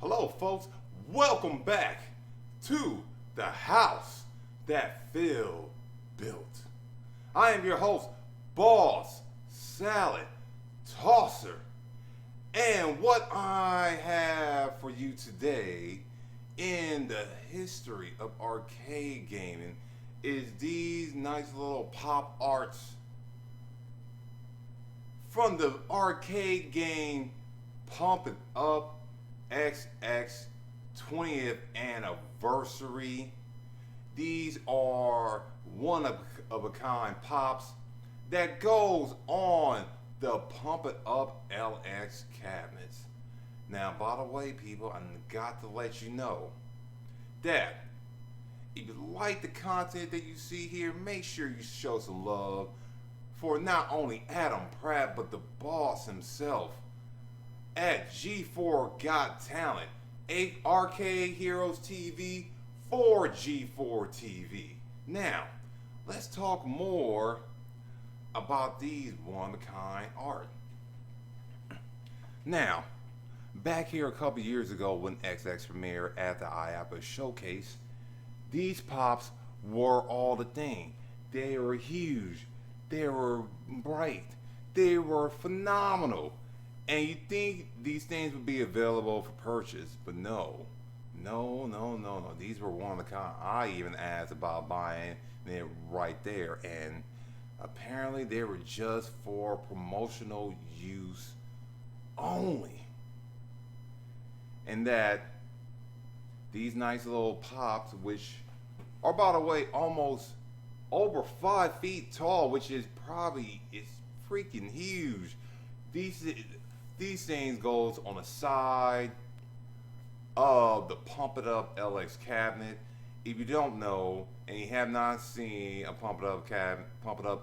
Hello, folks. Welcome back to the house that Phil built. I am your host, Boss Salad Tosser. And what I have for you today in the history of arcade gaming is these nice little pop arts from the arcade game Pump It Up XX 20th anniversary. These are one of a kind pops that goes on the Pump It Up LX cabinets. Now, by the way, people, I got to let you know that if you like the content that you see here, make sure you show some love for not only Adam Pratt, but the boss himself at G4 Got Talent, 8 Arcade Heroes TV for G4 TV. Now, let's talk more about these one-of-a-kind art. Now, back here a couple years ago when XX premiered at the IAAPA showcase, these pops were all the thing. They were huge, they were bright, they were phenomenal. And you think these things would be available for purchase, but no. These were one of a kind. I even asked about buying it right there, and apparently they were just for promotional use only. And that these nice little pops, which are, by the way, almost over 5 feet tall, which is probably it's freaking huge. These things goes on the side of the Pump It Up LX cabinet. If you don't know and you have not seen a Pump It Up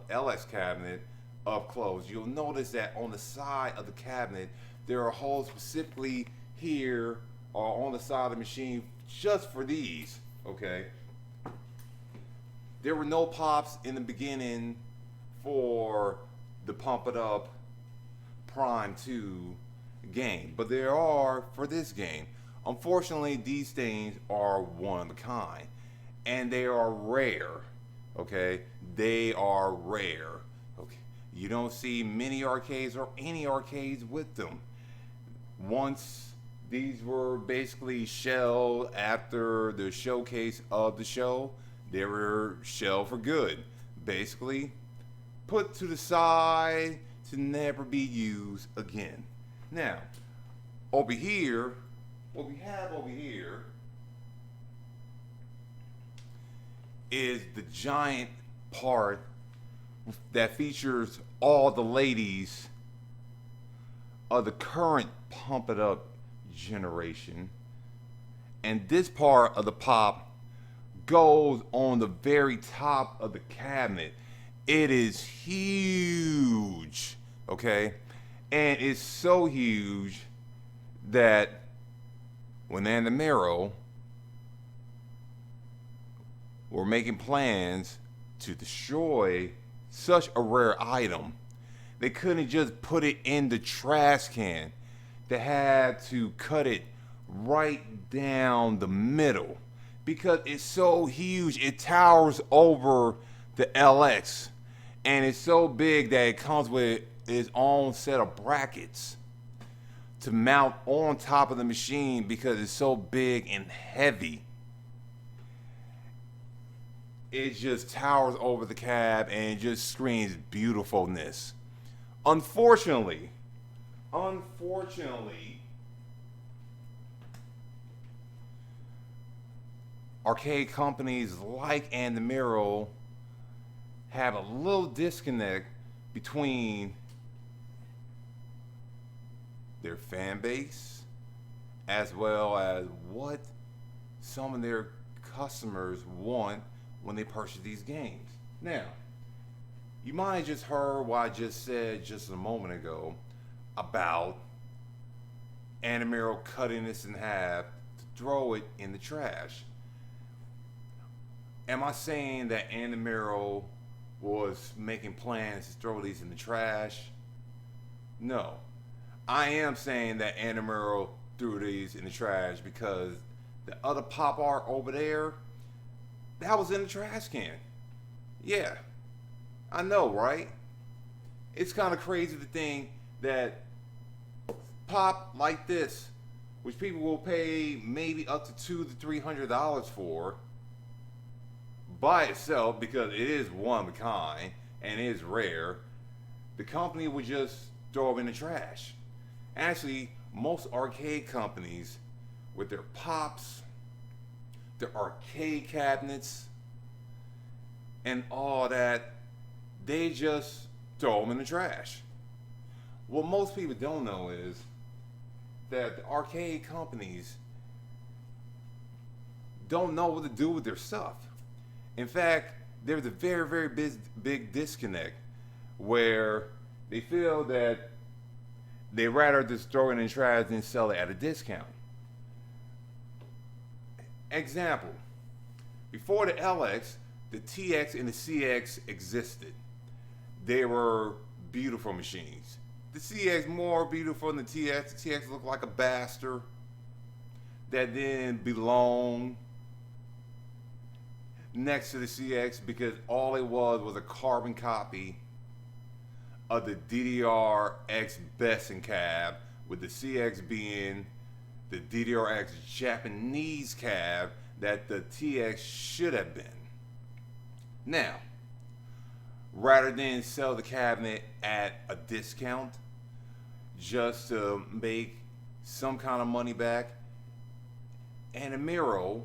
LX cabinet up close, you'll notice that on the side of the cabinet there are holes specifically here or on the side of the machine just for these. Okay. There were no pops in the beginning for the Pump It Up Prime 2 game, but there are for this game. Unfortunately, these things are one of a kind, and they are rare. Okay, they are rare. Okay, you don't see many arcades or any arcades with them. Once these were basically shelved after the showcase of the show, they were shelved for good. Basically, put to the side to never be used again. Now, over here, what we have over here is the giant part that features all the ladies of the current Pump It Up generation. And this part of the pop goes on the very top of the cabinet. It is huge, okay? And it's so huge that when Andamero were making plans to destroy such a rare item, they couldn't just put it in the trash can. They had to cut it right down the middle because it's so huge. It towers over the LX. And it's so big that it comes with its own set of brackets to mount on top of the machine because it's so big and heavy. It just towers over the cab and it just screams beautifulness. Unfortunately, arcade companies like Andamiro have a little disconnect between their fan base as well as what some of their customers want when they purchase these games. Now, you might have just heard what I just said just a moment ago about Andamiro cutting this in half to throw it in the trash. Am I saying that Andamiro was making plans to throw these in the trash? No. I am saying that Andamiro threw these in the trash because the other pop art over there, that was in the trash can. Yeah, I know, right? It's kind of crazy to think that pop like this, which people will pay maybe up to $200 to $300 for, by itself because it is one of a kind and it is rare, the company would just throw them in the trash. Actually, most arcade companies, with their pops, their arcade cabinets, and all that, they just throw them in the trash. What most people don't know is that the arcade companies don't know what to do with their stuff. In fact, there's a very, very big disconnect where they feel that they rather just throw it in the trash than sell it at a discount. Example, before the LX, the TX and the CX existed. They were beautiful machines. The CX more beautiful than the TX. The TX looked like a bastard that didn't belong next to the CX because all it was a carbon copy of the DDR-X Besson cab, with the CX being the DDR-X Japanese cab that the TX should have been. Now, rather than sell the cabinet at a discount just to make some kind of money back, Anamero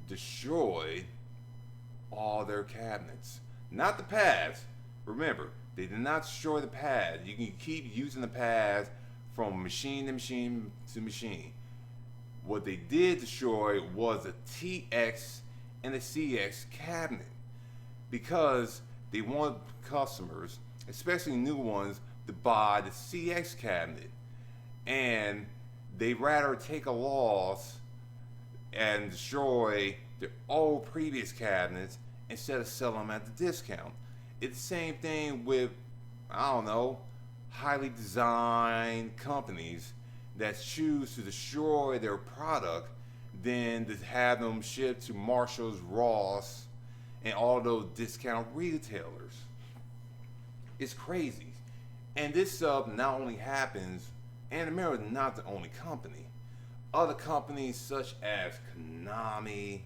destroyed all their cabinets. Not the pads. Remember, they did not destroy the pads. You can keep using the pads from machine to machine to machine. What they did destroy was the TX and the CX cabinet because they want customers, especially new ones, to buy the CX cabinet. And they rather take a loss and destroy their old previous cabinets instead of selling them at the discount. It's the same thing with, I don't know, highly designed companies that choose to destroy their product than to have them shipped to Marshalls, Ross, and all those discount retailers. It's crazy. And this stuff not only happens, and America is not the only company. Other companies such as Konami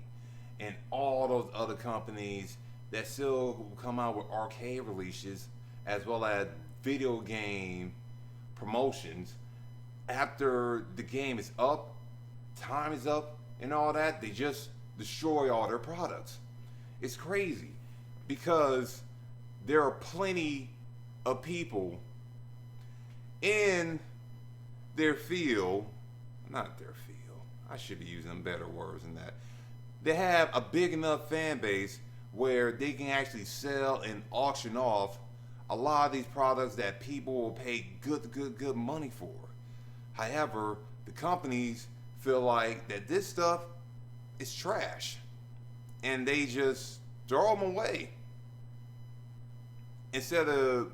and all those other companies that still come out with arcade releases as well as video game promotions, after the game is up, time is up, and all that, they just destroy all their products. It's crazy because there are plenty of people in their field, not their field, I should be using better words than that. They have a big enough fan base where they can actually sell and auction off a lot of these products that people will pay good money for. However, the companies feel like that this stuff is trash and they just throw them away instead of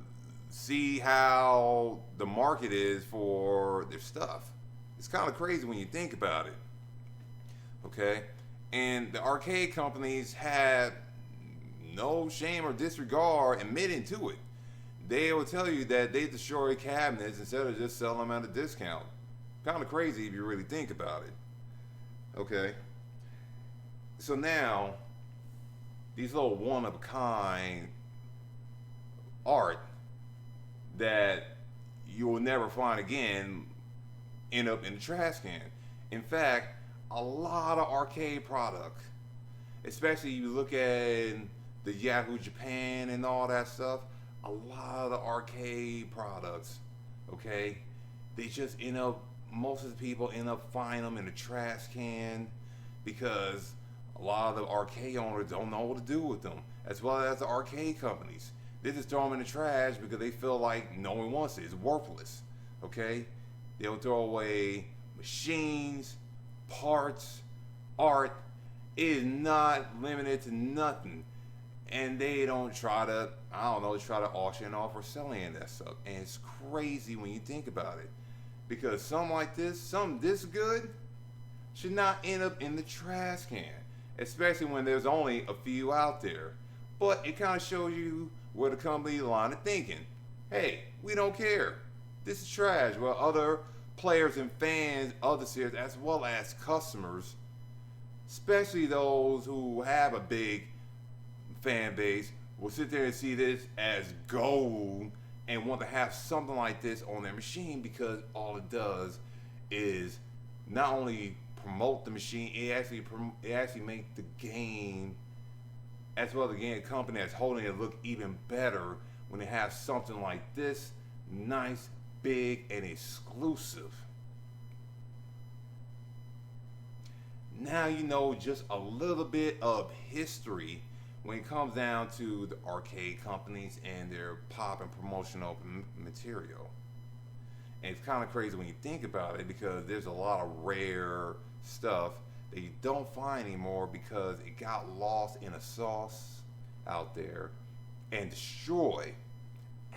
see how the market is for their stuff. It's kind of crazy when you think about it. Okay? And the arcade companies had no shame or disregard admitting to it. They will tell you that they destroy cabinets instead of just selling them at a discount. Kind of crazy if you really think about it. Okay? So now, these little one-of-a-kind art that you will never find again end up in the trash can. In fact, a lot of arcade products, especially you look at the Yahoo Japan and all that stuff, a lot of the arcade products, okay, they just end up, most of the people end up finding them in the trash can because a lot of the arcade owners don't know what to do with them, as well as the arcade companies. They just throw them in the trash because they feel like no one wants it. It's worthless, okay? They'll throw away machines, parts, art. It is not limited to nothing. And they don't try to, I don't know, try to auction off or sell any of that stuff. And it's crazy when you think about it. because something this good, should not end up in the trash can, especially when there's only a few out there. But it kind of shows you where the company line of thinking. Hey, we don't care. This is trash. Well, other players and fans of the series, as well as customers, especially those who have a big fan base, will sit there and see this as gold and want to have something like this on their machine, because all it does is not only promote the machine, it actually make the game, as well as the game company that's holding it, look even better when they have something like this, nice, big, and exclusive. Now you know just a little bit of history when it comes down to the arcade companies and their pop and promotional material. And it's kind of crazy when you think about it, because there's a lot of rare stuff that you don't find anymore because it got lost in a sauce out there and destroyed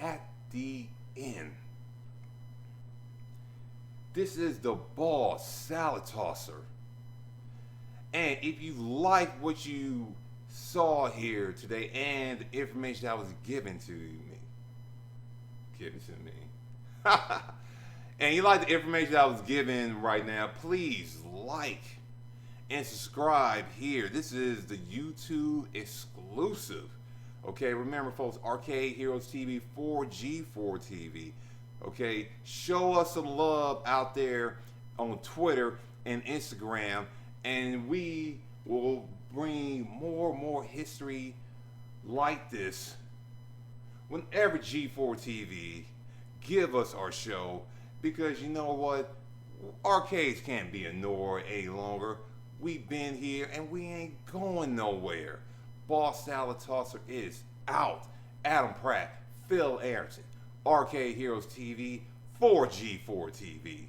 at the end. This is the Ball Salad Tosser. And if you like what you saw here today and the information that was given to me, and you like the information that was given right now, please like and subscribe here. This is the YouTube exclusive. Okay, remember folks, Arcade Heroes TV, 4G4 TV. Okay, show us some love out there on Twitter and Instagram, and we will bring more history like this whenever G4 TV give us our show, because you know what, arcades can't be ignored any longer. We've been here and we ain't going nowhere. Ball Salad Tosser is out. Adam Pratt, Phil Ayrton, Arcade Heroes TV, 4G4 TV.